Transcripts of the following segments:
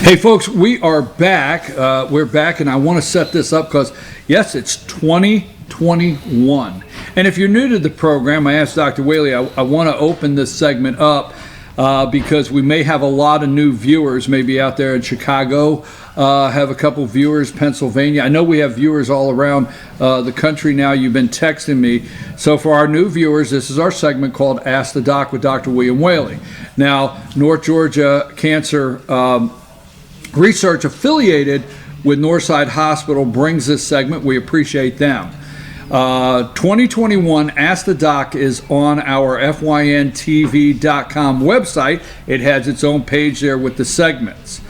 Hey folks, we are back. We're back, and I want to set this up because, yes, it's 2021. And if you're new to the program, I asked Dr. Whaley, I want to open this segment up because we may have a lot of new viewers, maybe out there in Chicago, have a couple viewers, Pennsylvania. I know we have viewers all around the country now. You've been texting me. So for our new viewers, this is our segment called Ask the Doc with Dr. William Whaley. Now, North Georgia Cancer Research affiliated with Northside Hospital brings this segment. We appreciate them. 2021 Ask the Doc is on our FYNTV.com website. It has its own page there with the segments.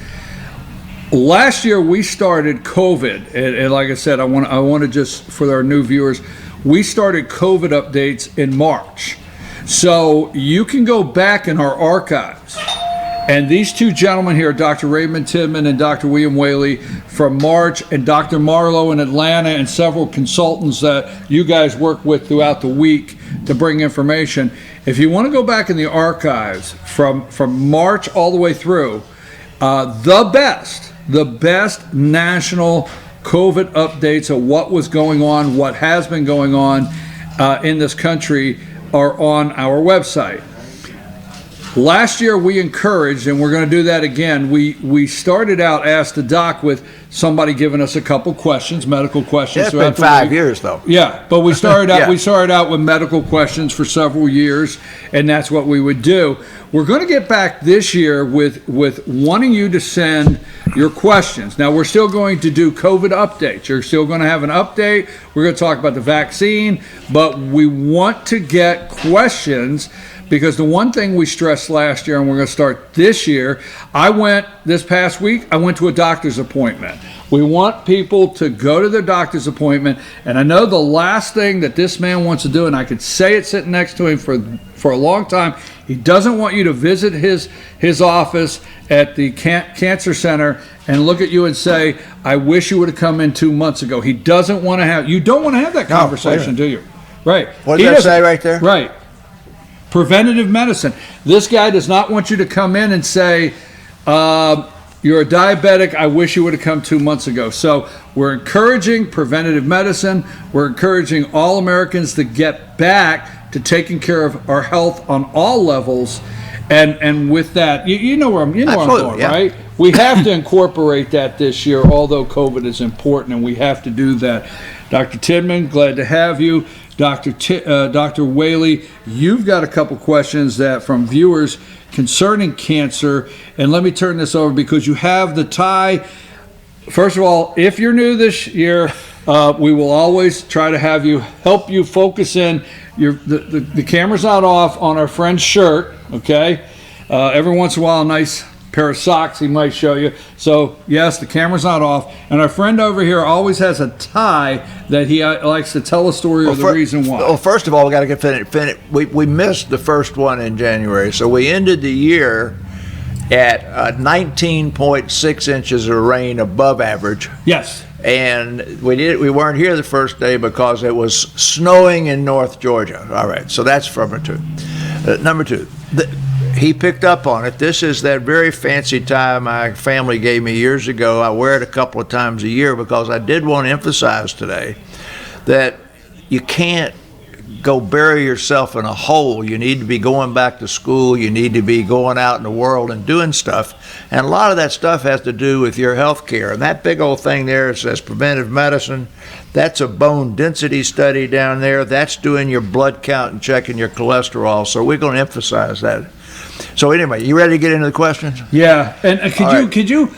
Last year we started COVID, and like I said, I want to just, for our new viewers, we started COVID updates in March. So you can go back in our archives. And these two gentlemen here, Dr. Raymond Tidman and Dr. William Whaley from March, and Dr. Marlowe in Atlanta, and several consultants that you guys work with throughout the week to bring information. If you want to go back in the archives from March all the way through, the best national COVID updates of what was going on, what has been going on in this country are on our website. Last year we encouraged, and we're going to do that again, we started out Ask the Doc with somebody giving us a couple questions, medical questions. It's been 5 years though. Yeah, but we started out we started out with medical questions for several years, and that's what we would do. We're going to get back this year with wanting you to send your questions. Now, we're still going to do COVID updates. You're still going to have an update. We're going to talk about the vaccine, but we want to get questions. Because the one thing we stressed last year, and we're going to start this year, this past week, I went to a doctor's appointment. We want people to go to their doctor's appointment, and I know the last thing that this man wants to do, and I could say it sitting next to him for a long time, he doesn't want you to visit his office at the cancer center and look at you and say, I wish you would have come in 2 months ago. He doesn't want to have, you don't want to have that conversation, do you? Right. What does that say right there? Right. Preventative medicine. This guy does not want you to come in and say, you're a diabetic, I wish you would have come 2 months ago. So we're encouraging preventative medicine. We're encouraging all Americans to get back to taking care of our health on all levels. And with that, you know where I'm going, yeah. Right? We have to incorporate that this year, although COVID is important, and we have to do that. Dr. Tidman, glad to have you. Dr. Whaley, you've got a couple questions that from viewers concerning cancer, and let me turn this over because you have the tie. First of all, if you're new this year, we will always try to have you help you focus in. The camera's not off on our friend's shirt, okay? Every once in a while, a nice pair of socks he might show you. So yes, the camera's not off, and our friend over here always has a tie that he likes to tell a story or the reason why. Well, first of all, we got to get finished. We missed the first one in January, so we ended the year at 19.6 inches of rain above average. Yes. And we weren't here the first day because it was snowing in North Georgia. All right, so that's from number two. Number two. He picked up on it. This is that very fancy tie my family gave me years ago. I wear it a couple of times a year because I did want to emphasize today that you can't go bury yourself in a hole. You need to be going back to school. You need to be going out in the world and doing stuff. And a lot of that stuff has to do with your health care. And that big old thing there says preventive medicine. That's a bone density study down there. That's doing your blood count and checking your cholesterol. So we're going to emphasize that. So anyway, you ready to get into the questions? Yeah, and could you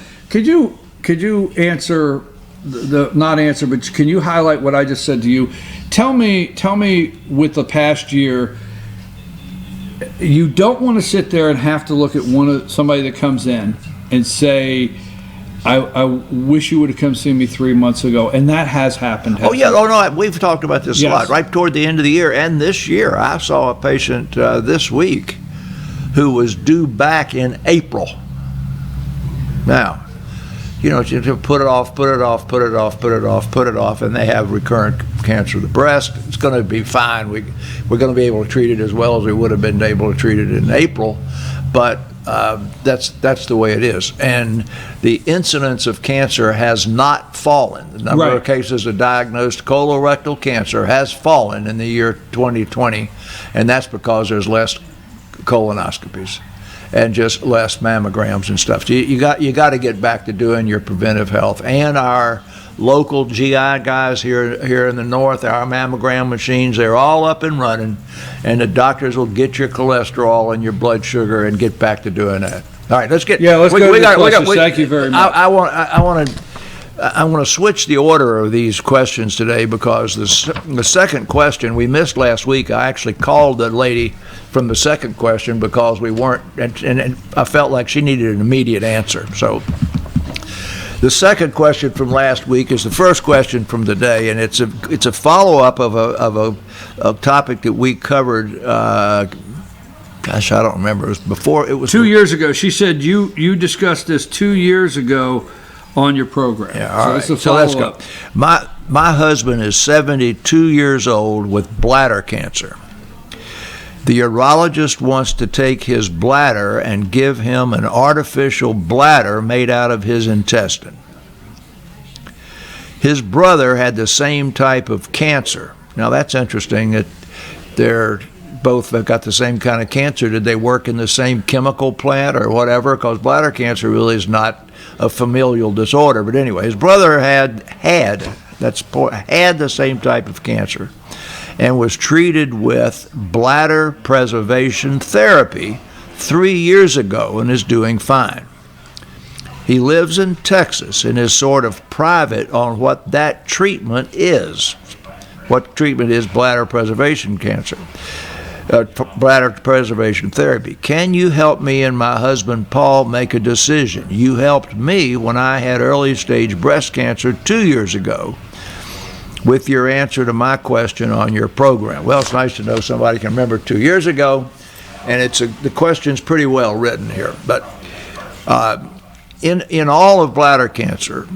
answer not answer, but can you highlight what I just said to you? Tell me with the past year, you don't want to sit there and have to look at somebody that comes in and say, I wish you would have come see me 3 months ago, and that has happened. No, we've talked about this a lot. Right toward the end of the year and this year, I saw a patient this week who was due back in April. Now, you put it off, and they have recurrent cancer of the breast. It's going to be fine. We're going to be able to treat it as well as we would have been able to treat it in April. But That's the way it is. And the incidence of cancer has not fallen. The number of cases of diagnosed colorectal cancer has fallen in the year 2020, and that's because there's less colonoscopies and just less mammograms and stuff. So you got to get back to doing your preventive health. And our local GI guys here in the north, our mammogram machines, they're all up and running, and the doctors will get your cholesterol and your blood sugar and get back to doing that. All right, let's go. Thank you very much. I want to switch the order of these questions today because the second question we missed last week. I actually called the lady from the second question because we weren't, and I felt like she needed an immediate answer. So the second question from last week is the first question from today, and it's a follow-up of a topic that we covered. Gosh, I don't remember. It was before. It was 2 years ago. She said you discussed this 2 years ago on your program. Yeah, all right. So let's go. My husband is 72 years old with bladder cancer. The urologist wants to take his bladder and give him an artificial bladder made out of his intestine. His brother had the same type of cancer. Now that's interesting that they're both have got the same kind of cancer. Did they work in the same chemical plant or whatever? Because bladder cancer really is not a familial disorder. But anyway, his brother had the same type of cancer and was treated with bladder preservation therapy 3 years ago and is doing fine. He lives in Texas and is sort of private on what that treatment is. What treatment is bladder preservation cancer? Bladder preservation therapy. Can you help me and my husband Paul make a decision? You helped me when I had early stage breast cancer 2 years ago with your answer to my question on your program. Well, it's nice to know somebody can remember 2 years ago, and the question's pretty well written here. But in all of bladder cancer,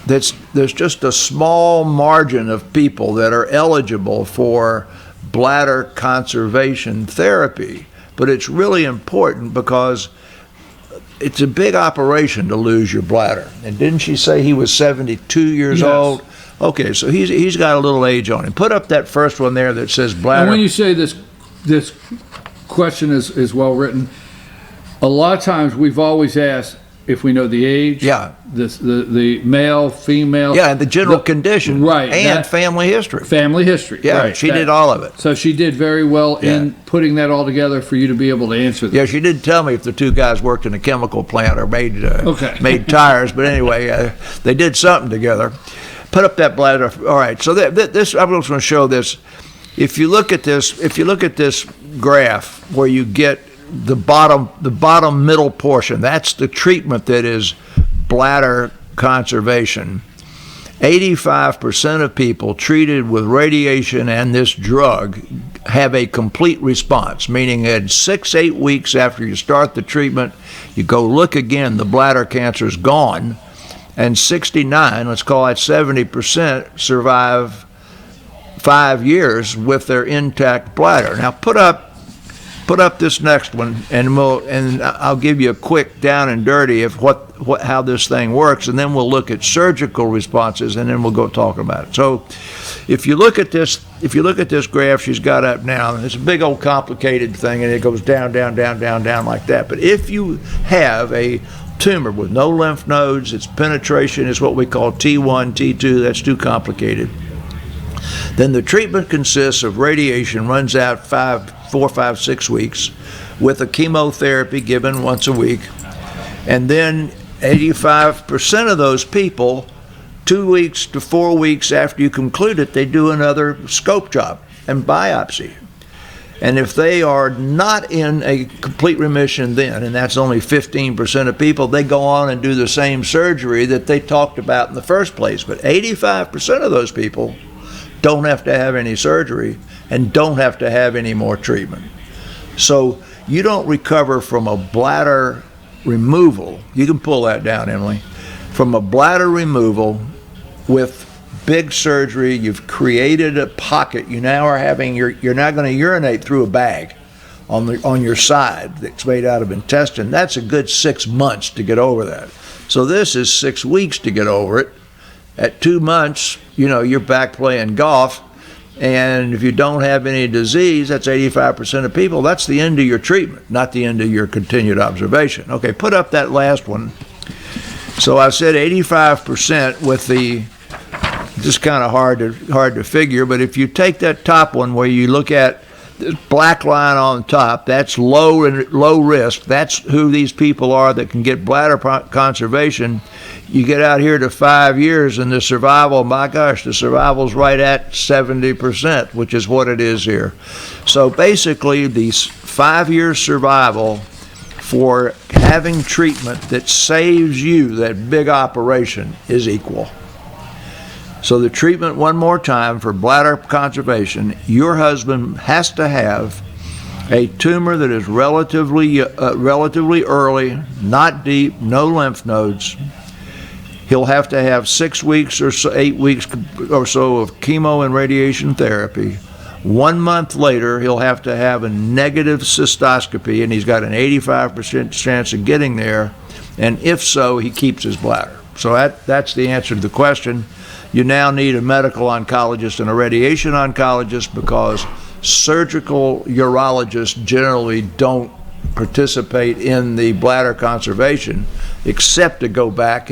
there's just a small margin of people that are eligible for bladder conservation therapy, but it's really important because it's a big operation to lose your bladder. And didn't she say he was 72 years old? Okay, so he's got a little age on him. Put up that first one there that says bladder. And when you say this question is well written, a lot of times we've always asked if we know the age, the male, female, and the general condition, right, and family history. Family history, yeah, right. She did all of it. So she did very well in putting that all together for you to be able to answer that. Yeah, she didn't tell me if the two guys worked in a chemical plant or made tires, but anyway, they did something together. Put up that bladder. All right, so this I'm just going to show this. If you look at this graph where you get the bottom middle portion, that's the treatment that is bladder conservation. 85% of people treated with radiation and this drug have a complete response, meaning at 6-8 weeks after you start the treatment, you go look again, the bladder cancer is gone, and 69, let's call it 70%, survive 5 years with their intact bladder. Now put up this next one, and I'll give you a quick down and dirty of how this thing works, and then we'll look at surgical responses, and then we'll go talk about it. So, if you look at this graph she's got up now, it's a big old complicated thing, and it goes down, down, down, down, down like that. But if you have a tumor with no lymph nodes, its penetration is what we call T1, T2. That's too complicated. Then the treatment consists of radiation, runs out 4, 5, 6 weeks, with a chemotherapy given once a week. And then 85% of those people, 2 weeks to 4 weeks after you conclude it, they do another scope job and biopsy. And if they are not in a complete remission then, and that's only 15% of people, they go on and do the same surgery that they talked about in the first place. But 85% of those people don't have to have any surgery and don't have to have any more treatment. So you don't recover from a bladder removal. You can pull that down, Emily. From a bladder removal with big surgery, you've created a pocket. You now are having you're not going to urinate through a bag. on your side that's made out of intestine. That's a good 6 months to get over that. So this is 6 weeks to get over it. At 2 months, you're back playing golf. And if you don't have any disease, that's 85% of people. That's the end of your treatment, not the end of your continued observation. Okay, put up that last one. So I said 85% with the, just kind of hard to figure, but if you take that top one where you look at the black line on top, that's low risk. That's who these people are that can get bladder conservation. You get out here to 5 years and the survival, my gosh, the survival's right at 70%, which is what it is here. So basically, these 5 year survival for having treatment that saves you that big operation is equal. So the treatment, one more time, for bladder conservation, your husband has to have a tumor that is relatively early, not deep, no lymph nodes. He'll have to have 6 weeks or so, 8 weeks or so of chemo and radiation therapy. 1 month later, he'll have to have a negative cystoscopy, and he's got an 85% chance of getting there. And if so, he keeps his bladder. So that's the answer to the question. You now need a medical oncologist and a radiation oncologist because surgical urologists generally don't participate in the bladder conservation except to go back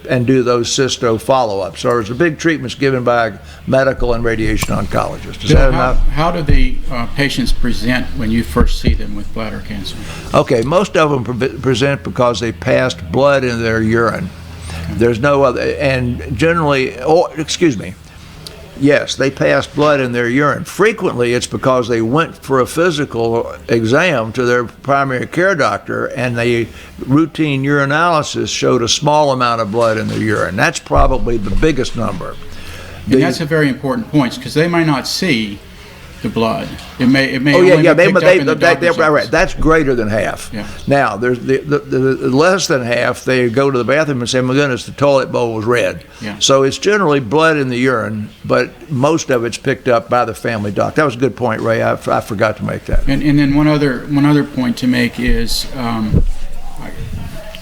and do those cysto follow-ups. So there's a big treatments given by medical and radiation oncologists. Is that enough? How do the patients present when you first see them with bladder cancer? Okay, most of them present because they passed blood in their urine. There's no other, and generally, yes, they pass blood in their urine. Frequently, it's because they went for a physical exam to their primary care doctor, and the routine urinalysis showed a small amount of blood in their urine. That's probably the biggest number. And that's a very important point, because they might not see the blood. It may Right. That's greater than half. Yeah. Now, there's the less than half. They go to the bathroom and say, "My goodness, the toilet bowl was red." Yeah. So it's generally blood in the urine, but most of it's picked up by the family doc. That was a good point, Ray. I forgot to make that. And then one other point to make is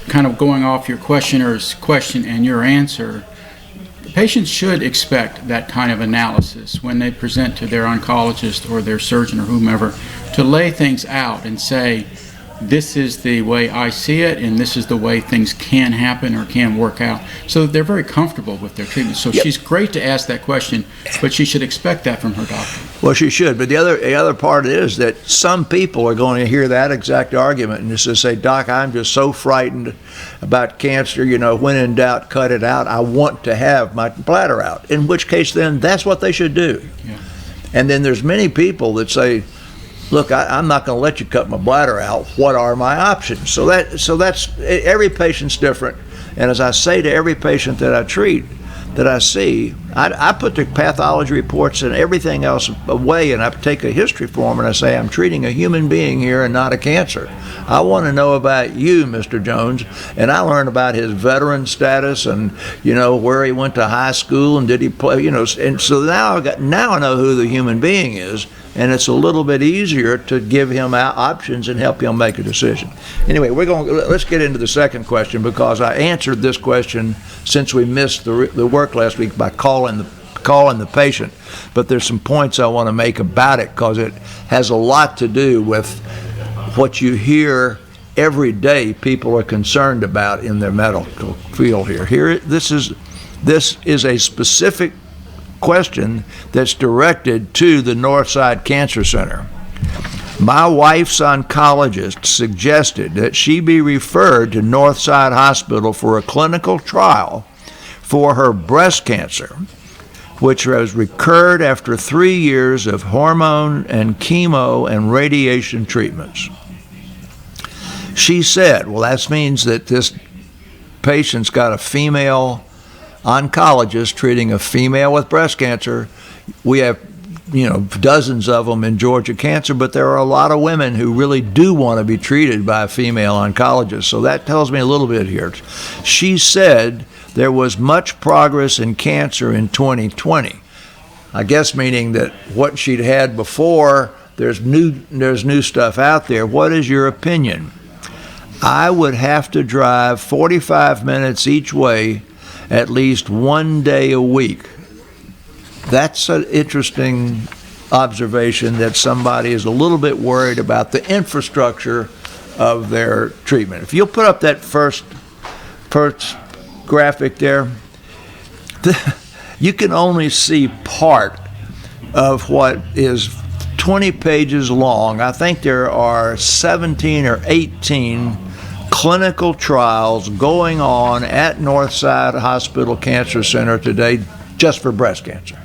kind of going off your questioner's question and your answer. Patients should expect that kind of analysis when they present to their oncologist or their surgeon or whomever, to lay things out and say, this is the way I see it, and this is the way things can happen or can work out. So they're very comfortable with their treatment. So she's great to ask that question, but she should expect that from her doctor. Well, she should. But the other part is that some people are going to hear that exact argument and just say, "Doc, I'm just so frightened about cancer. When in doubt, cut it out. I want to have my bladder out." In which case, then that's what they should do. Yeah. And then there's many people that say, "Look, I'm not going to let you cut my bladder out. What are my options?" So that's every patient's different. And as I say to every patient that I treat, that I see, I put the pathology reports and everything else away, and I take a history form and I say, "I'm treating a human being here and not a cancer. I want to know about you, Mr. Jones." And I learn about his veteran status and where he went to high school and did he play, and so now I know who the human being is. And it's a little bit easier to give him options and help him make a decision. Anyway, let's get into the second question, because I answered this question since we missed the work last week by calling the patient. But there's some points I want to make about it, because it has a lot to do with what you hear every day people are concerned about in their medical field here. This is a specific question that's directed to the Northside Cancer Center. My wife's oncologist suggested that she be referred to Northside Hospital for a clinical trial for her breast cancer, which has recurred after 3 years of hormone and chemo and radiation treatments. She said, well, that means that this patient's got a female oncologist treating a female with breast cancer. We have, dozens of them in Georgia Cancer, but there are a lot of women who really do want to be treated by a female oncologist. So that tells me a little bit here. She said there was much progress in cancer in 2020. I guess meaning that what she'd had before There's new stuff out there. What is your opinion? I would have to drive 45 minutes each way at least one day a week. That's an interesting observation, that somebody is a little bit worried about the infrastructure of their treatment. If you'll put up that first graphic there, you can only see part of what is 20 pages long. I think there are 17 or 18 clinical trials going on at Northside Hospital Cancer Center today just for breast cancer.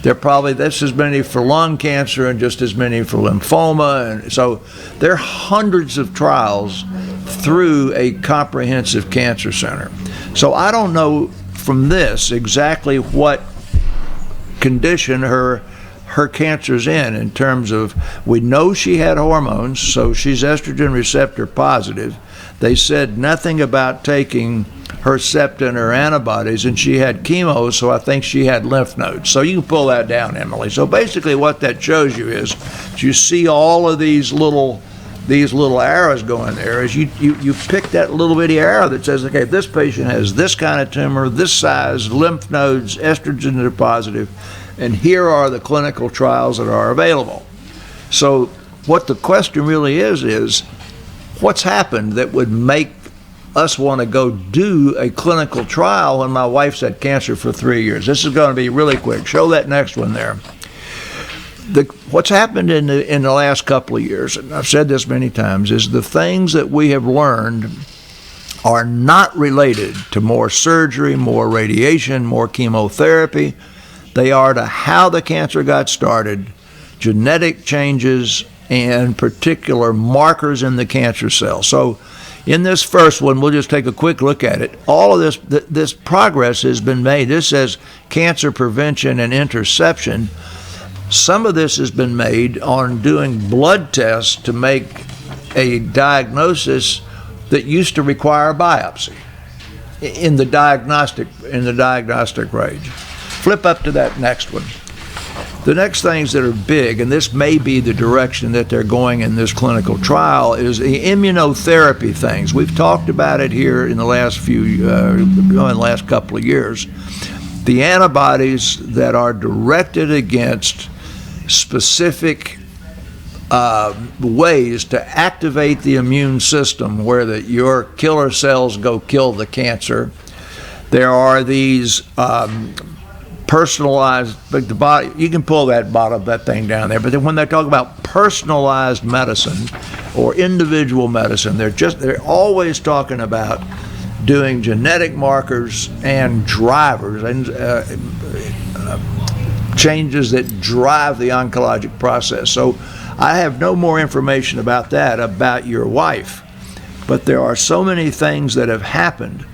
There are probably just as many for lung cancer and just as many for lymphoma. And so there are hundreds of trials through a comprehensive cancer center. So I don't know from this exactly what condition her cancer's in terms of, we know she had hormones, so she's estrogen receptor positive. They said nothing about taking Herceptin or antibodies, and she had chemo, so I think she had lymph nodes. So you can pull that down, Emily. So basically what that shows you is, you see all of these little arrows going there, is you pick that little bitty arrow that says, okay, this patient has this kind of tumor, this size, lymph nodes, estrogen are positive, and here are the clinical trials that are available. So what the question really is what's happened that would make us want to go do a clinical trial when my wife's had cancer for 3 years? This is going to be really quick. Show that next one there. What's happened in the last couple of years, and I've said this many times, is the things that we have learned are not related to more surgery, more radiation, more chemotherapy. They are to how the cancer got started, genetic changes, and particular markers in the cancer cell. So in this first one, we'll just take a quick look at it. All of this progress has been made. This says cancer prevention and interception. Some of this has been made on doing blood tests to make a diagnosis that used to require a biopsy in the diagnostic range. Flip up to that next one. The next things that are big, and this may be the direction that they're going in this clinical trial, is the immunotherapy things. We've talked about it here in the last couple of years. The antibodies that are directed against specific ways to activate the immune system, where your killer cells go kill the cancer. There are these personalized, but the body, you can pull that thing down there, but then when they talk about personalized medicine or individual medicine, they're always talking about doing genetic markers and drivers and changes that drive the oncologic process. So I have no more information about that, about your wife, but there are so many things that have happened.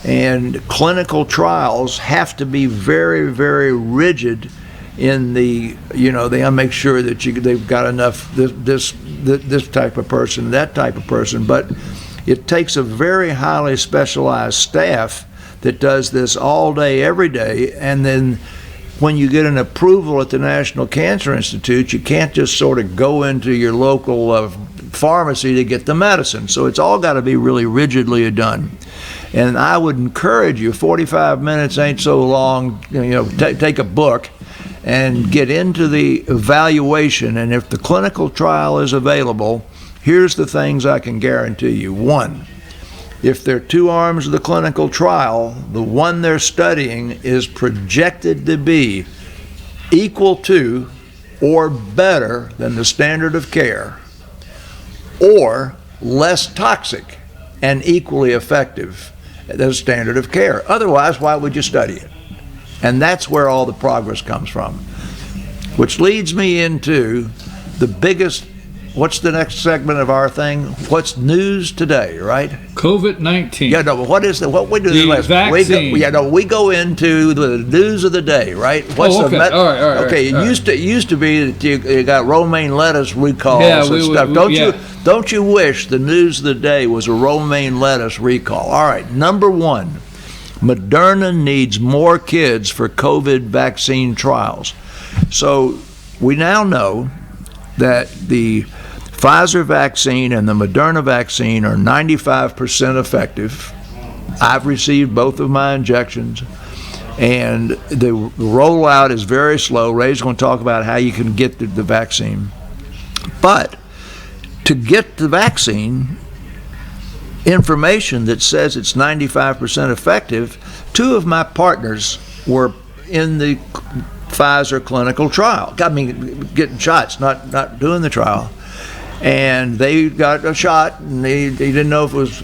And clinical trials have to be very, very rigid in they make sure that they've got enough this type of person, that type of person. But it takes a very highly specialized staff that does this all day, every day. And then when you get an approval at the National Cancer Institute, you can't just sort of go into your local pharmacy to get the medicine. So it's all got to be really rigidly done. And I would encourage you, 45 minutes ain't so long, take a book and get into the evaluation. And if the clinical trial is available, here's the things I can guarantee you. One, if there are two arms of the clinical trial, the one they're studying is projected to be equal to or better than the standard of care, or less toxic and equally effective than standard of care. Otherwise, why would you study it? And that's where all the progress comes from. Which leads me into the biggest, what's the next segment of our thing? What's news today, right? COVID-19. Yeah, no, but what we do the vaccine. We go into the news of the day, right? Okay. All right. Okay, it used to be that you got romaine lettuce recalls and stuff. Don't you wish the news of the day was a romaine lettuce recall? All right, number one, Moderna needs more kids for COVID vaccine trials. So we now know that the Pfizer vaccine and the Moderna vaccine are 95% effective. I've received both of my injections, and the rollout is very slow. Ray's going to talk about how you can get the vaccine. But to get the vaccine, information that says it's 95% effective, 2 of my partners were in the Pfizer clinical trial. I mean, getting shots, not doing the trial. And they got a shot, and they didn't know if it was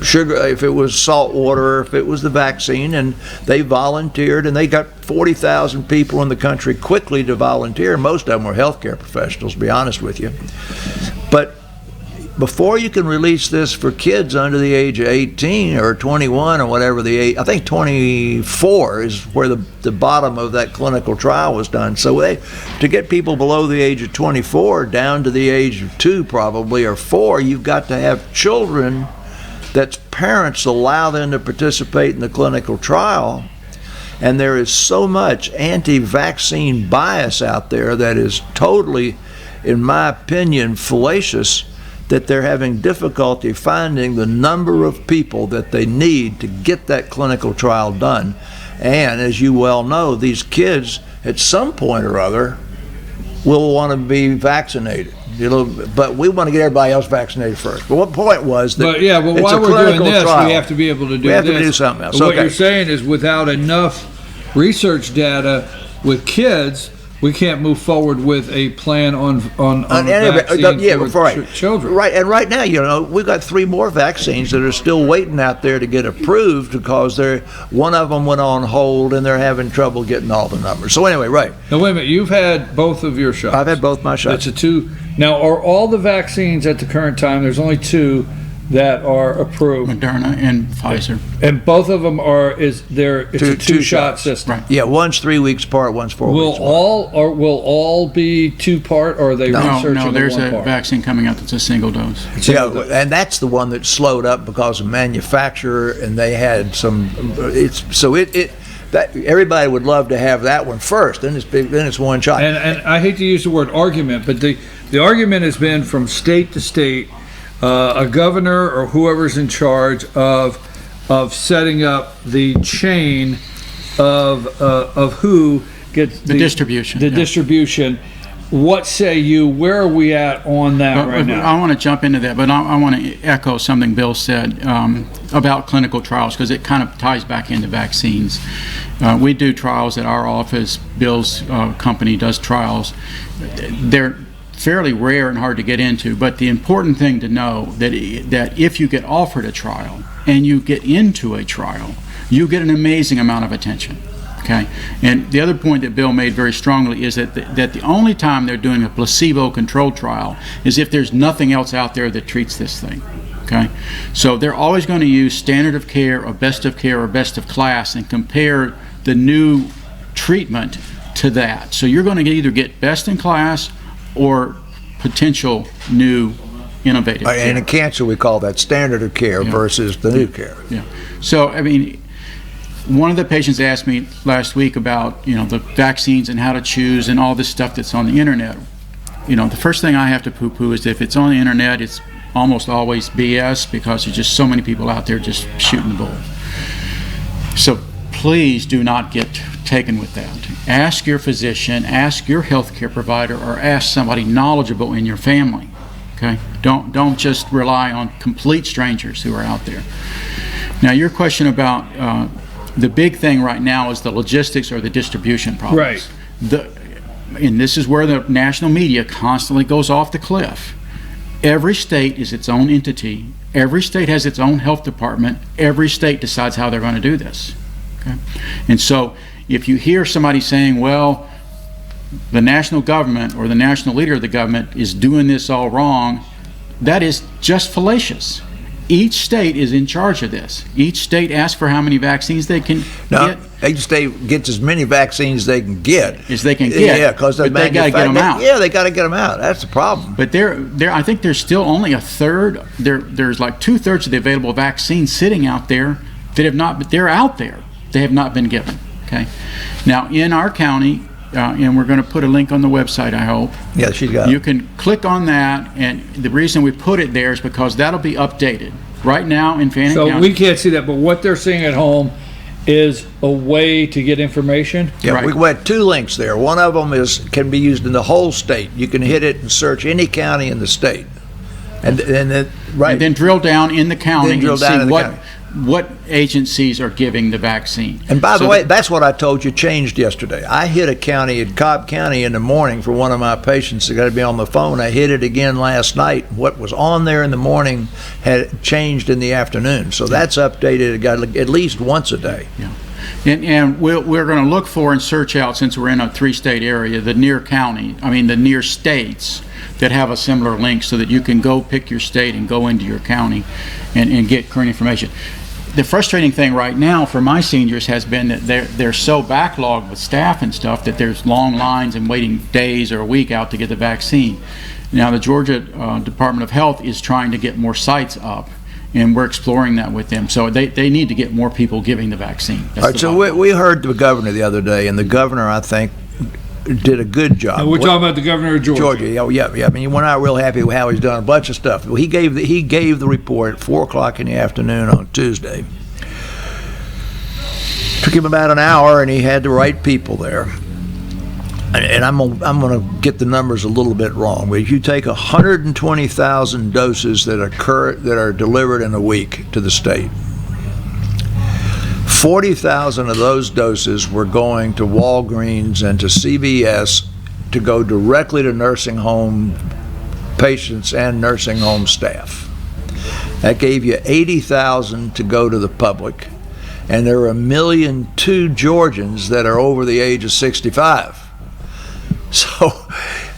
sugar, if it was salt water, or if it was the vaccine, and they volunteered, and they got 40,000 people in the country quickly to volunteer. Most of them were healthcare professionals, to be honest with you. But before you can release this for kids under the age of 18 or 21 or whatever the age, I think 24 is where the bottom of that clinical trial was done. So to get people below the age of 24 down to the age of 2 probably or 4, you've got to have children that parents allow them to participate in the clinical trial. And there is so much anti-vaccine bias out there that is totally, in my opinion, fallacious, that they're having difficulty finding the number of people that they need to get that clinical trial done. And as you well know, these kids at some point or other will want to be vaccinated. But we want to get everybody else vaccinated first. But what point was that? But while we're doing this, trial. We have to be able to do this. We have to do something else. What you're saying is, without enough research data with kids, we can't move forward with a plan on vaccine for children. Right, and right now, we've got 3 more vaccines that are still waiting out there to get approved because one of them went on hold and they're having trouble getting all the numbers. So anyway, right. Now wait a minute, you've had both of your shots. I've had both my shots. That's a 2. Now, are all the vaccines at the current time? There's only 2 that are approved. Moderna and Pfizer. And both of them it's a 2-shot system. Right. Yeah, one's 3 weeks apart, one's 4 weeks apart. Will all be 2-part, or are they researching No, there's one a part? vaccine coming out that's a single dose. Yeah, and that's the one that slowed up because of manufacturer, and they had some. That everybody would love to have that one first. Then it's one shot. And I hate to use the word argument, but the argument has been from state to state. A governor or whoever's in charge of setting up the chain of who gets the distribution. The distribution. What say you? Where are we at on that right now? I want to jump into that, but I want to echo something Bill said about clinical trials, because it kind of ties back into vaccines. We do trials at our office. Bill's company does trials. They're fairly rare and hard to get into, but the important thing to know that if you get offered a trial and you get into a trial, you get an amazing amount of attention. Okay, and the other point that Bill made very strongly is that the only time they're doing a placebo-controlled trial is if there's nothing else out there that treats this thing. Okay, so they're always going to use standard of care or best of class and compare the new treatment to that. So you're going to either get best in class or potential new innovative care. And in cancer, we call that standard of care versus the new care. Yeah. So, I mean, one of the patients asked me last week about, the vaccines and how to choose and all this stuff that's on the internet. The first thing I have to poo-poo is if it's on the internet, it's almost always BS, because there's just so many people out there just shooting the bull. So please do not get taken with that. Ask your physician, ask your healthcare provider, or ask somebody knowledgeable in your family. Okay? Don't just rely on complete strangers who are out there. Now, your question about the big thing right now is the logistics or the distribution problems. Right. And this is where the national media constantly goes off the cliff. Every state is its own entity. Every state has its own health department. Every state decides how they're going to do this. Okay? And so if you hear somebody saying, well, the national government or the national leader of the government is doing this all wrong, that is just fallacious. Each state is in charge of this. Each state asks for how many vaccines they can get. Each state gets as many vaccines they can get. As they can get. Yeah, because they got to get them out. Yeah, they got to get them out. That's the problem. But I think there's still only a third. There's like 2/3 of the available vaccines sitting out there that have not. They're out there. They have not been given. Okay. Now in our county, and we're going to put a link on the website, I hope. Yeah, she's got You it. can click on that, and the reason we put it there is because that'll be updated. Right now in Fannin So County. we can't see that, but what they're seeing at home is a way to get information. Yeah, Right. we had two links there. One of them can be used in the whole state. You can hit it and search any county in the state. And then, right. And then drill down in the county Then drill and down see in the what county. what agencies are giving the vaccine. And by the So way, that's what I told you changed yesterday. I hit a county in Cobb County in the morning for one of my patients that got to be on the phone. I hit it again last night. What was on there in the morning had changed in the afternoon. So that's updated at least once a day. Yeah. And we're going to look for and search out, since we're in a 3-state area, the near states that have a similar link, so that you can go pick your state and go into your county and get current information. The frustrating thing right now for my seniors has been that they're so backlogged with staff and stuff that there's long lines and waiting days or a week out to get the vaccine. Now the Georgia Department of Health is trying to get more sites up, and we're exploring that with them. So they need to get more people giving the vaccine. That's All right, so we heard the governor the other day, and the governor, I think, did a good job. We're talking about the governor of Georgia. Georgia, yeah. I mean, we're not real happy with how he's done a bunch of stuff. Well, he gave the report at 4:00 in the afternoon on Tuesday. Took him about an hour, and he had the right people there. And I'm going to get the numbers a little bit wrong, but if you take 120,000 doses that are delivered in a week to the state, 40,000 of those doses were going to Walgreens and to CVS to go directly to nursing home patients and nursing home staff. That gave you 80,000 to go to the public, and there are 1.2 million Georgians that are over the age of 65. So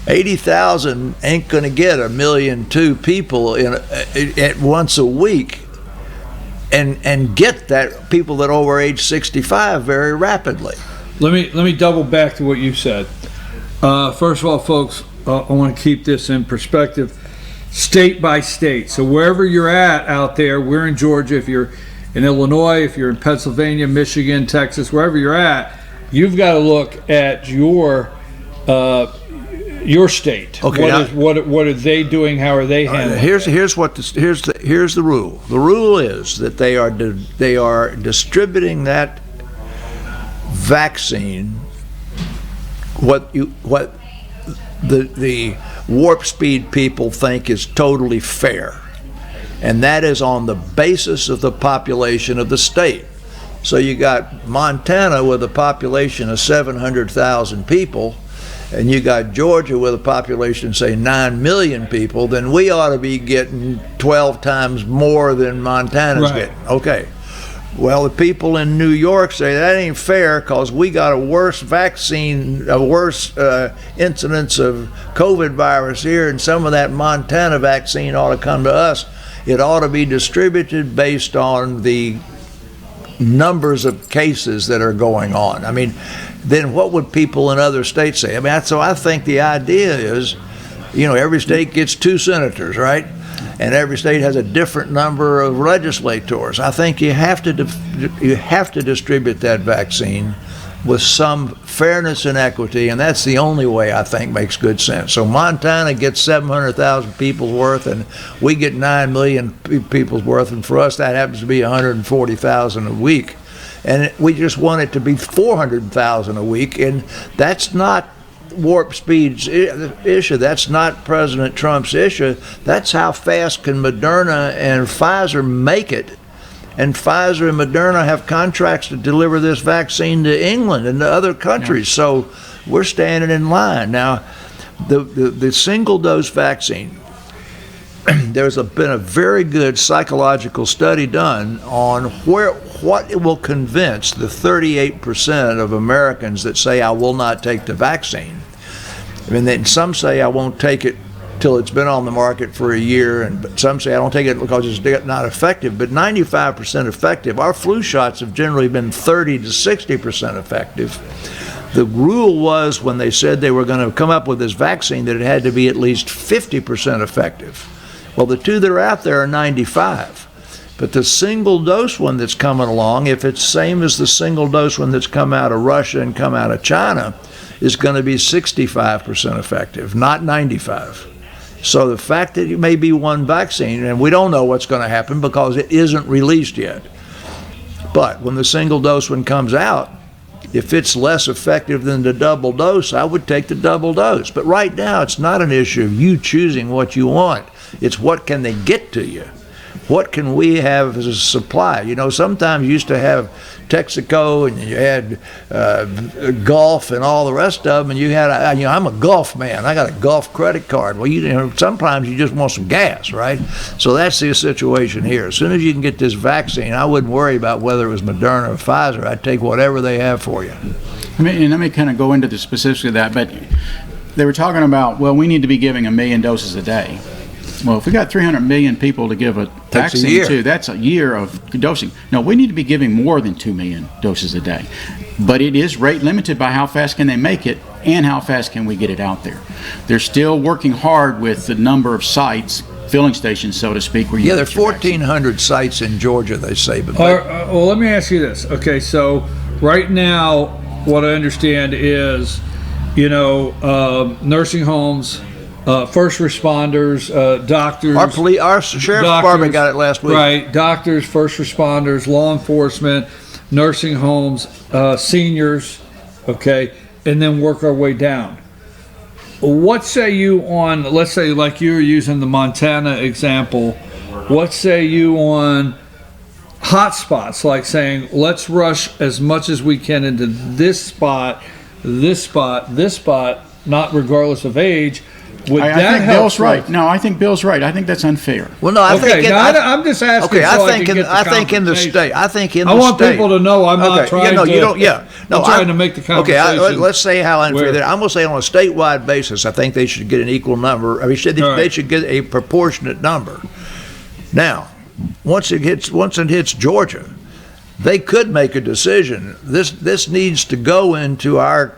80,000 ain't going to get 1.2 million people at once a week and get that people that are over age 65 very rapidly. Let me double back to what you said. First of all, folks, I want to keep this in perspective, state by state. So wherever you're at out there, we're in Georgia. If you're in Illinois, if you're in Pennsylvania, Michigan, Texas, wherever you're at, you've got to look at your state. Okay, what are they doing? How are they handling? Here's the rule. The rule is that they are distributing that vaccine. What the warp speed people think is totally fair, and that is on the basis of the population of the state. So you got Montana with a population of 700,000 people, and you got Georgia with a population, say, 9 million people, then we ought to be getting 12 times more than Montana's Right. getting. Okay. Well, the people in New York say that ain't fair because we got a worse vaccine, a worse incidence of COVID virus here, and some of that Montana vaccine ought to come to us. It ought to be distributed based on the numbers of cases that are going on. I mean, then what would people in other states say? I mean, so I think the idea is, every state gets 2 senators, right? And every state has a different number of legislators. I think you have to distribute that vaccine with some fairness and equity, and that's the only way I think makes good sense. So Montana gets 700,000 people's worth, and we get 9 million people's worth, and for us that happens to be 140,000 a week. And we just want it to be 400,000 a week, and that's not warp speed's issue. That's not President Trump's issue. That's how fast can Moderna and Pfizer make it. And Pfizer and Moderna have contracts to deliver this vaccine to England and to other countries. Yeah. So we're standing in line. Now, the single dose vaccine, there's been a very good psychological study done on what it will convince the 38% of Americans that say I will not take the vaccine. I mean, then some say I won't take it till it's been on the market for a year, and some say I don't take it because it's not effective, but 95% effective. Our flu shots have generally been 30 to 60% effective. The rule was, when they said they were going to come up with this vaccine, that it had to be at least 50% effective. Well, the two that are out there are 95. But the single dose one that's coming along, if it's same as the single dose one that's come out of Russia and come out of China, is going to be 65% effective, not 95. So the fact that it may be one vaccine, and we don't know what's going to happen because it isn't released yet. But when the single dose one comes out, if it's less effective than the double dose, I would take the double dose. But right now, it's not an issue of you choosing what you want. It's what can they get to you? What can we have as a supply? You know, sometimes you used to have Texaco and you had golf and all the rest of them, and you had, I'm a golf man. I got a golf credit card. Well, sometimes you just want some gas, right? So that's the situation here. As soon as you can get this vaccine, I wouldn't worry about whether it was Moderna or Pfizer. I'd take whatever they have for you. Let me kind of go into the specifics of that, but they were talking about, well, we need to be giving 1 million doses a day. Well, if we got 300 million people to give a vaccine to, that's a year of dosing. No, we need to be giving more than 2 million doses a day. But it is rate limited by how fast can they make it and how fast can we get it out there. They're still working hard with the number of sites, filling stations, so to speak. Where there are 1,400 sites in Georgia, they say. But well, let me ask you this. Okay, so right now, what I understand is, nursing homes, first responders, doctors. Our sheriff's department got it last week. Right, doctors, first responders, law enforcement, nursing homes, seniors, okay, and then work our way down. What say you on, let's say like you were using the Montana example, what say you on hot spots, like saying, let's rush as much as we can into this spot, not regardless of age. I think Bill's right. No, I think Bill's right. I think that's unfair. Well, no, I'm just asking. Okay, I think in the state. I want people to know I'm not trying to. I'm trying to make the conversation. Okay, let's say how unfair that. I'm going to say on a statewide basis, I think they should get an equal number. I mean, they should get a proportionate number. Now, once it hits Georgia, they could make a decision. This needs to go into our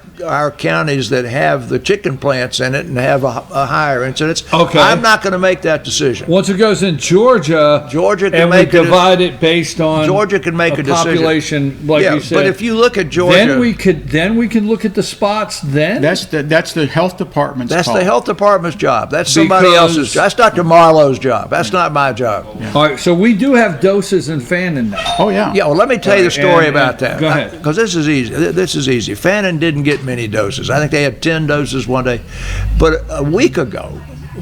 counties that have the chicken plants in it and have a higher incidence. Okay. I'm not going to make that decision. Once it goes in Georgia can make divide it based on Georgia can make a population, decision. like you said. But if you look at Georgia, then we can look at the spots. Then that's the health department's. That's the health department's job. That's somebody else's job. That's Dr. Marlowe's job. That's not my job. Yeah. All right. So we do have doses in Fannin now. Oh yeah. Yeah. Well, let me tell you the story about that. Go ahead. Because this is easy. Fannin didn't get many doses. I think they had 10 doses one day. But a week ago,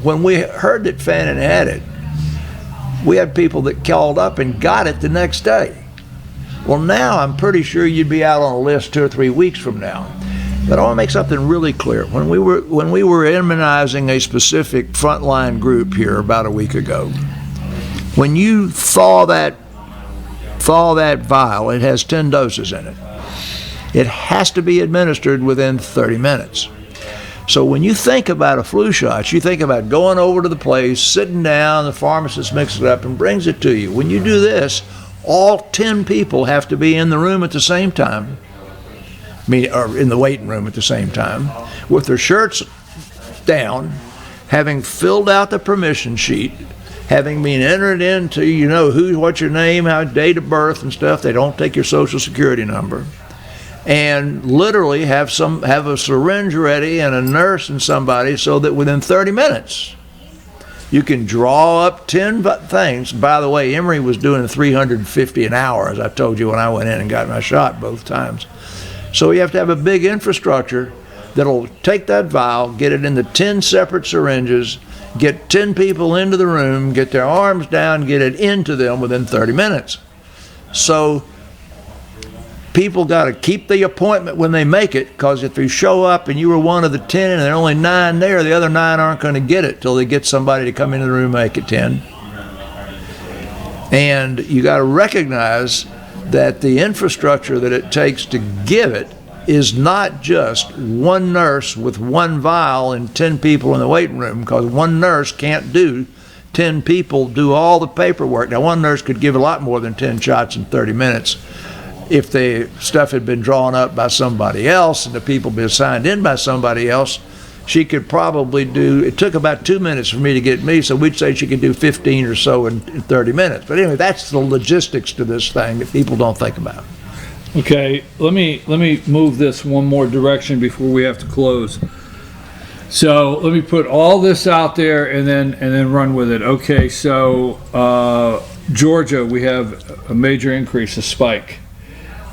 when we heard that Fannin had it, we had people that called up and got it the next day. Well, now I'm pretty sure you'd be out on a list 2 or 3 weeks from now. But I want to make something really clear. When we were immunizing a specific frontline group here about a week ago, when you thaw that vial, it has 10 doses in it. It has to be administered within 30 minutes. So when you think about a flu shot, you think about going over to the place, sitting down, the pharmacist mixes it up and brings it to you. When you do this, all 10 people have to be in the room at the same time, or in the waiting room at the same time, with their shirts down, having filled out the permission sheet, having been entered into, what's your name, how date of birth and stuff. They don't take your social security number. And literally have a syringe ready and a nurse and somebody so that within 30 minutes you can draw up 10 things. By the way, Emory was doing 350 an hour, as I told you when I went in and got my shot both times. So you have to have a big infrastructure that'll take that vial, get it into 10 separate syringes, get 10 people into the room, get their arms down, get it into them within 30 minutes. So people got to keep the appointment when they make it, because if you show up and you were one of the 10 and there are only 9 there, the other 9 aren't going to get it till they get somebody to come into the room and make it 10. And you got to recognize that the infrastructure that it takes to give it is not just one nurse with one vial and 10 people in the waiting room, because one nurse can't do 10 people do all the paperwork. Now, one nurse could give a lot more than 10 shots in 30 minutes. If the stuff had been drawn up by somebody else and the people been signed in by somebody else, she could probably it took about 2 minutes for me to get me, so we'd say she could do 15 or so in 30 minutes. But anyway, that's the logistics to this thing that people don't think about. Okay, let me move this one more direction before we have to close. So let me put all this out there and then run with it. Okay, so Georgia, we have a major increase, a spike.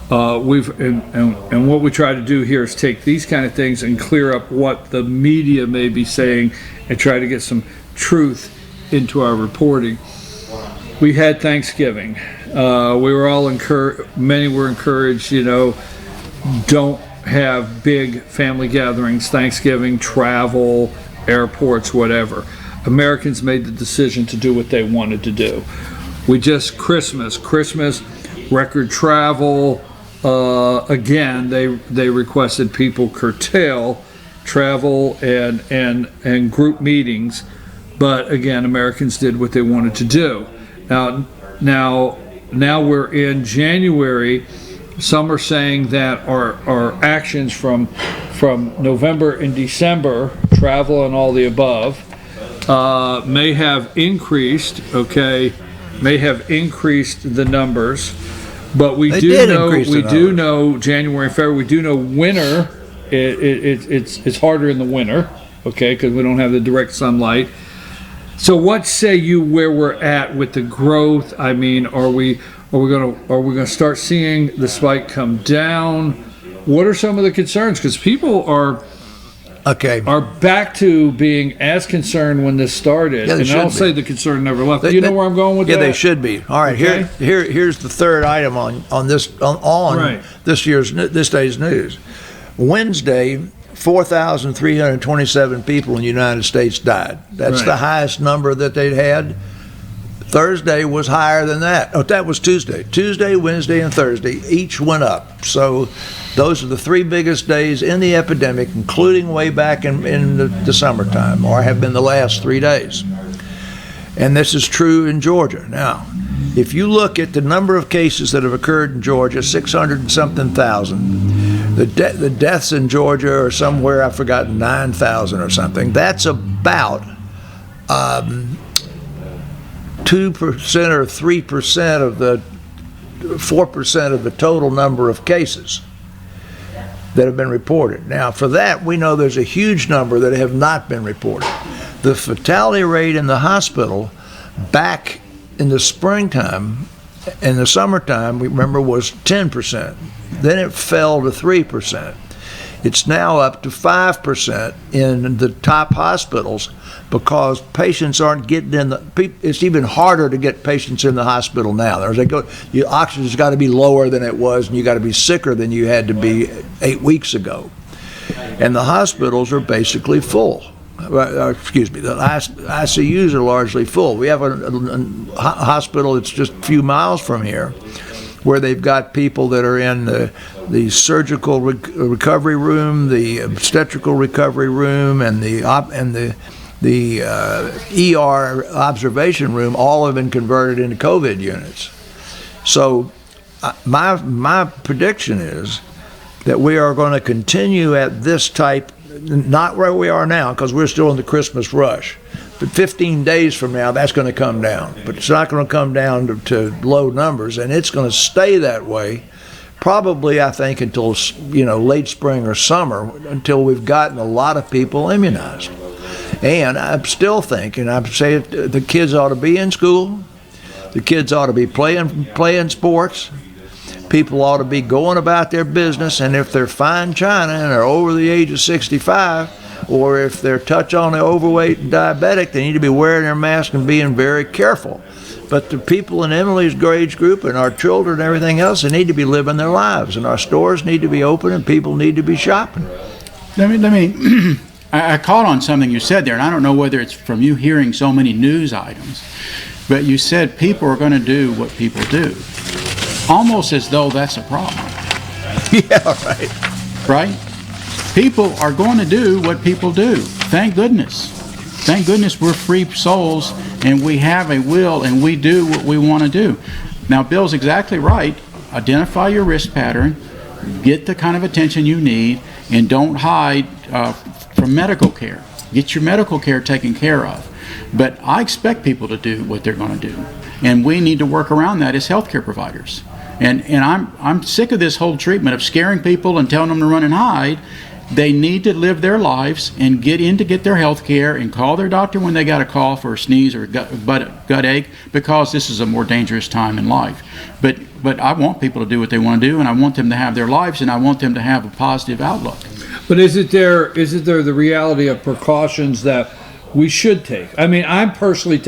And what we try to do here is take these kind of things and clear up what the media may be saying and try to get some truth into our reporting. We had Thanksgiving. We were all many were encouraged, don't have big family gatherings, Thanksgiving, travel, airports, whatever. Americans made the decision to do what they wanted to do. Christmas, record travel. Again, they requested people curtail travel and group meetings, but again, Americans did what they wanted to do. Now we're in January. Some are saying that our actions from November and December, travel and all the above, may have increased the numbers. But we do know January and February. We do know winter. It's harder in the winter, okay, because we don't have the direct sunlight. So, what say you where we're at with the growth? I mean, are we gonna start seeing the spike come down? What are some of the concerns? Because people are back to being as concerned when this started. Yeah, and I don't say the concern never left. You know where I'm going with that? Yeah, they should be. All right, okay? here's the third item on this day's news. Wednesday, 4,327 people in the United States died. That's the highest number that they'd had. Thursday was higher than that. Oh, that was Tuesday. Tuesday, Wednesday, and Thursday each went up. So those are the three biggest days in the epidemic, including way back in the summertime, or have been the last 3 days. And this is true in Georgia. Now, if you look at the number of cases that have occurred in Georgia, 600 and something thousand, the deaths in Georgia are somewhere, I've forgotten, 9,000 or something. That's about 2% or 3% of the 4% of the total number of cases that have been reported. Now, for that, we know there's a huge number that have not been reported. The fatality rate in the hospital back in the springtime, in the summertime, we remember was 10%. Then it fell to 3%. It's now up to 5% in the top hospitals because patients aren't getting in it's even harder to get patients in the hospital now. Your oxygen's got to be lower than it was, and you got to be sicker than you had to be 8 weeks ago. And the hospitals are basically full. The ICUs are largely full. We have a hospital that's just a few miles from here, where they've got people that are in the surgical recovery room, the obstetrical recovery room, and the ER observation room. All have been converted into COVID units. So my prediction is that we are going to continue at this type, not where we are now, because we're still in the Christmas rush. But 15 days from now, that's going to come down. But it's not going to come down to low numbers, and it's going to stay that way probably, I think, until late spring or summer, until we've gotten a lot of people immunized. And I'm still thinking, I say the kids ought to be in school, the kids ought to be playing sports, people ought to be going about their business, and if they're fine china and are over the age of 65, or if they're touch on the overweight and diabetic, they need to be wearing their mask and being very careful. But the people in Emily's age group and our children and everything else, they need to be living their lives, and our stores need to be open and people need to be shopping. I caught on something you said there, and I don't know whether it's from you hearing so many news items, but you said people are going to do what people do, almost as though that's a problem. Yeah, right. Right? People are going to do what people do. Thank goodness. Thank goodness we're free souls and we have a will and we do what we want to do. Now, Bill's exactly right. Identify your risk pattern, get the kind of attention you need, and don't hide from medical care. Get your medical care taken care of. But I expect people to do what they're going to do. And we need to work around that as healthcare providers. And I'm sick of this whole treatment of scaring people and telling them to run and hide. They need to live their lives and get their health care and call their doctor when they got a cough or a sneeze or a gut ache, because this is a more dangerous time in life. But I want people to do what they want to do, and I want them to have their lives, and I want them to have a positive outlook. But is it there the reality of precautions that we should take? I mean, I'm personally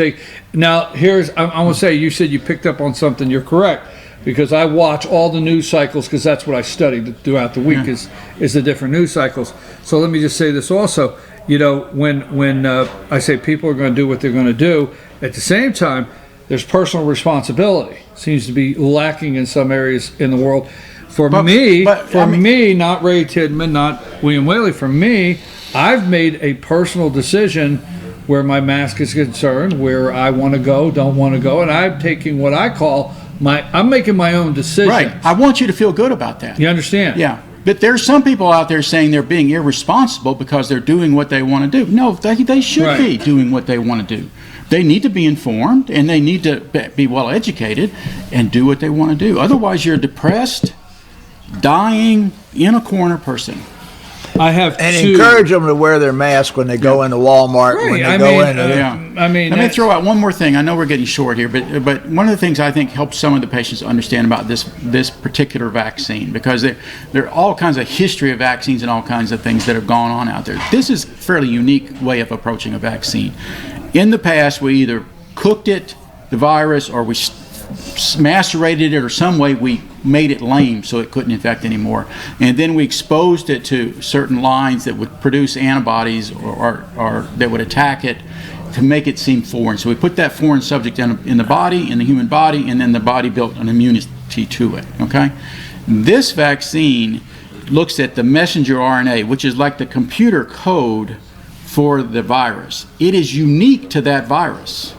now I'm going to say, you said you picked up on something, you're correct, because I watch all the news cycles, because that's what I studied throughout the week, is the different news cycles. So let me just say this also, when I say people are going to do what they're going to do, at the same time, there's personal responsibility. Seems to be lacking in some areas in the world. For me, not Ray Tidman, not William Whaley, for me, I've made a personal decision where my mask is concerned, where I want to go, don't want to go, and I'm taking what I call I'm making my own decision. Right. I want you to feel good about that. You understand? Yeah. But there's some people out there saying they're being irresponsible because they're doing what they want to do. No, they should be doing what they want to do. They need to be informed, and they need to be well educated and do what they want to do. Otherwise, you're a depressed, dying, in a corner person. I have encourage them to wear their mask when they go into Walmart. Right. When they go in. Let me throw out one more thing. I know we're getting short here, but one of the things I think helps some of the patients understand about this particular vaccine, because there are all kinds of history of vaccines and all kinds of things that have gone on out there. This is a fairly unique way of approaching a vaccine. In the past, we either cooked it, the virus, or we macerated it, or some way we made it lame so it couldn't infect anymore, and then we exposed it to certain lines that would produce antibodies or that would attack it to make it seem foreign. So we put that foreign subject in the body, in the human body, and then the body built an immunity to it. Okay, this vaccine looks at the messenger RNA, which is like the computer code for the virus. It is unique to that virus,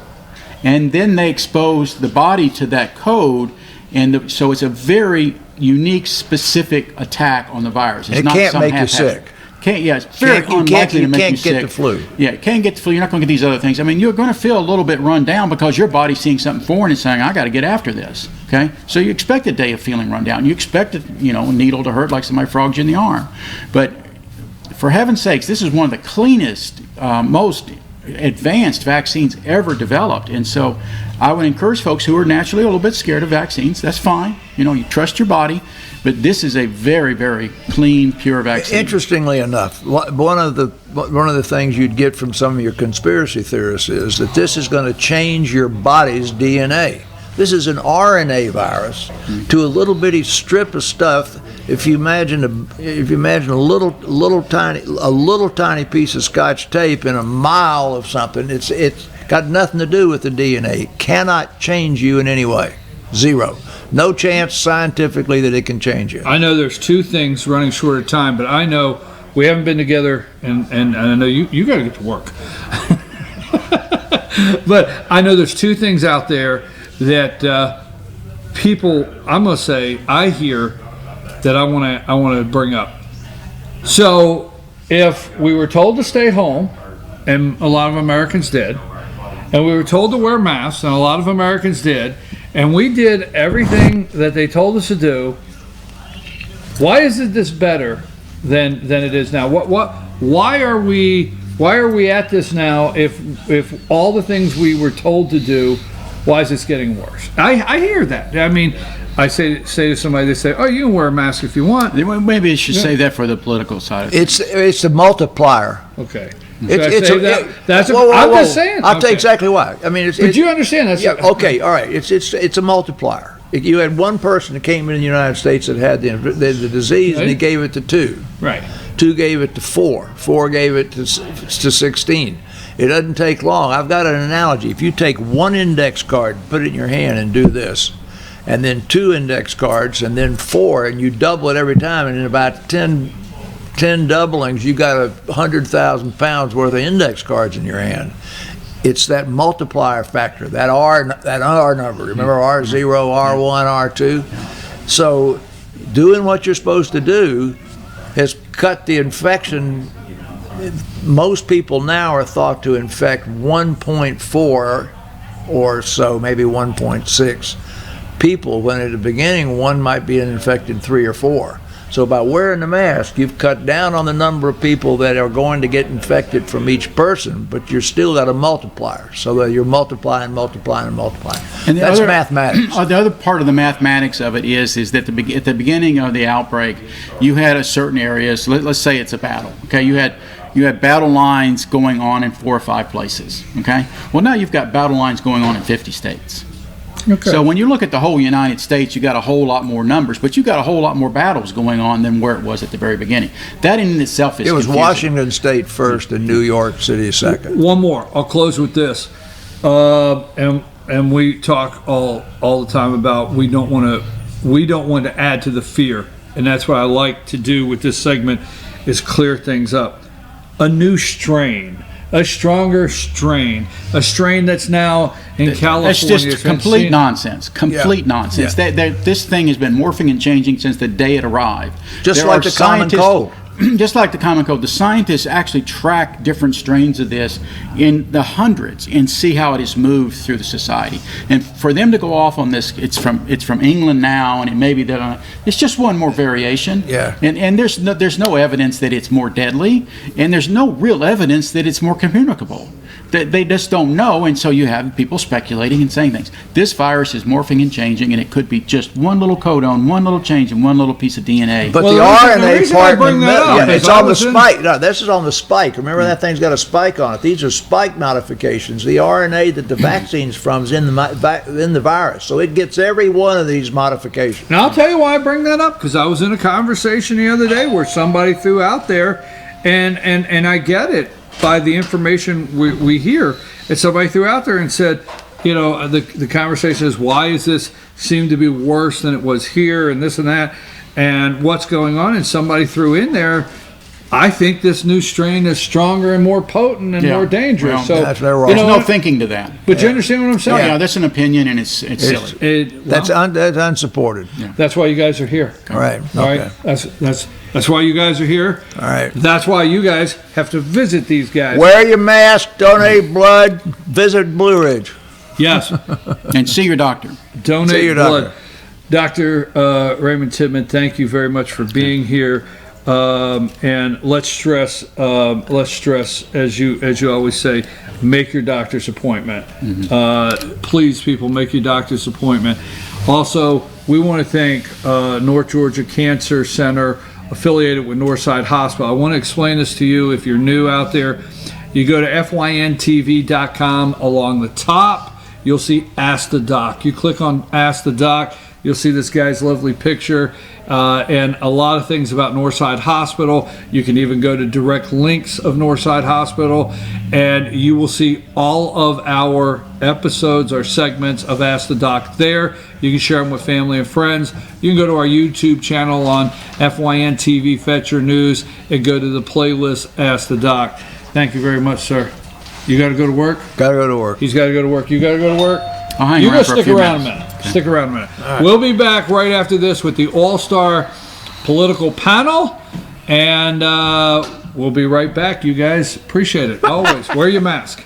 and then they expose the body to that code. And so it's a very unique, specific attack on the virus. It's it not can't make you sick. It's very unlikely to make you sick. You can't get the flu. Yeah, it can't get the flu. You're not going to get these other things. I mean, you're going to feel a little bit run down because your body's seeing something foreign and saying, I got to get after this. Okay? So you expect a day of feeling run down. You expect a needle to hurt like somebody frogs you in the arm. But for heaven's sakes, this is one of the cleanest, most advanced vaccines ever developed. And so I would encourage folks who are naturally a little bit scared of vaccines. That's fine. You trust your body, but this is a very, very clean, pure vaccine. Interestingly enough, one of the things you'd get from some of your conspiracy theorists is that this is going to change your body's DNA. This is an RNA virus to a little bitty strip of stuff. If you imagine a little tiny piece of Scotch tape in a mile of something, it's got nothing to do with the DNA. It cannot change you in any way. Zero. No chance scientifically that it can change you. I know there's two things, running short of time, but I know we haven't been together, and I know you got to get to work. But I know there's two things out there that people, I'm going to say, I hear that I want to bring up. So if we were told to stay home, and a lot of Americans did, and we were told to wear masks, and a lot of Americans did, and we did everything that they told us to do, why isn't this better than it is now? Why are we at this now if all the things we were told to do, why is this getting worse? I hear that. I mean, I say to somebody, they say, oh, you can wear a mask if you want. Maybe you should say that for the political side of it. It's a multiplier. Okay. I'm just saying. I'll tell you exactly why. I mean, but you understand that? Yeah. Okay. All right. It's a multiplier. If you had one person that came in the United States that had the disease, and he gave it to 2. Right. 2 gave it to 4. 4 gave it to 16. It doesn't take long. I've got an analogy. If you take one index card, put it in your hand, and do this, and then 2 index cards, and then 4, and you double it every time, and in about 10 doublings, you got 100,000 pounds worth of index cards in your hand. It's that multiplier factor, that R number. Remember R0, R1, R2? So doing what you're supposed to do has cut the infection. Most people now are thought to infect 1.4 or so, maybe 1.6 people, when at the beginning one might be infected 3 or 4. So by wearing the mask, you've cut down on the number of people that are going to get infected from each person, but you're still got a multiplier, so that you're multiplying. And that's mathematics. The other part of the mathematics of it is that at the beginning of the outbreak, you had a certain areas. Let's say it's a battle. Okay, you had battle lines going on in 4 or 5 places. Okay, well now you've got battle lines going on in 50 states. Okay. So when you look at the whole United States, you got a whole lot more numbers, but you got a whole lot more battles going on than where it was at the very beginning. That in itself is It was confusing. Washington State first and New York City second. One more. I'll close with this. And we talk all the time about we don't want to add to the fear, and that's what I like to do with this segment is clear things up. A new strain, a stronger strain, a strain that's now in California. That's just complete nonsense. Complete nonsense. Yeah. This thing has been morphing and changing since the day it arrived. Just There like are the common scientists- cold. Just like the common cold, the scientists actually track different strains of this in the hundreds and see how it has moved through the society. And for them to go off on this, it's from England now, and it may be that it's just one more variation. Yeah. And there's no evidence that it's more deadly, and there's no real evidence that it's more communicable. They just don't know, and so you have people speculating and saying things. This virus is morphing and changing, and it could be just one little codon, one little change, and one little piece of DNA. But Well, the the RNA reason I part in the bring that middle, up is it's I on the was in- spike. No, this is on the spike. Remember that thing's got a spike on it. These are spike modifications. The RNA that the vaccine's from is in the virus, so it gets every one of these modifications. Now I'll tell you why I bring that up, because I was in a conversation the other day where somebody threw out there, and I get it by the information we hear, and somebody threw out there and said, the conversation is, why is this seem to be worse than it was here, and this and that, and what's going on? And somebody threw in there, I think this new strain is stronger and more potent and Yeah. more dangerous. Well, so that's very wrong. There's no thinking to that. But you understand what I'm saying? Yeah, that's an opinion, and it's silly. That's unsupported. That's why you guys are here. All right. All Okay. right. That's why you guys are here. All right. That's why you guys have to visit these guys. Wear your mask, donate blood, visit Blue Ridge. Yes. And see your doctor. Donate See your blood. Dr. Raymond Tittman, thank you very much for being here. And let's stress, as you always say, make your doctor's appointment. Please, people, make your doctor's appointment. Also, we want to thank North Georgia Cancer Center, affiliated with Northside Hospital. I want to explain this to you if you're new out there. You go to FYNTV.com. Along the top, you'll see Ask the Doc. You click on Ask the Doc, you'll see this guy's lovely picture and a lot of things about Northside Hospital. You can even go to direct links of Northside Hospital, and you will see all of our episodes or segments of Ask the Doc there. You can share them with family and friends. You can go to our YouTube channel on FYNTV FetchYourNews and go to the playlist Ask the Doc. Thank you very much, sir. You got to go to work? Got to go to work. He's got to go to work. You got to go to work? I'll hang You around go for a stick few around a minutes. minute. Stick around a minute. We'll be back right after this with the All-Star Political Panel, and we'll be right back, you guys. Appreciate it. Always. Wear your mask.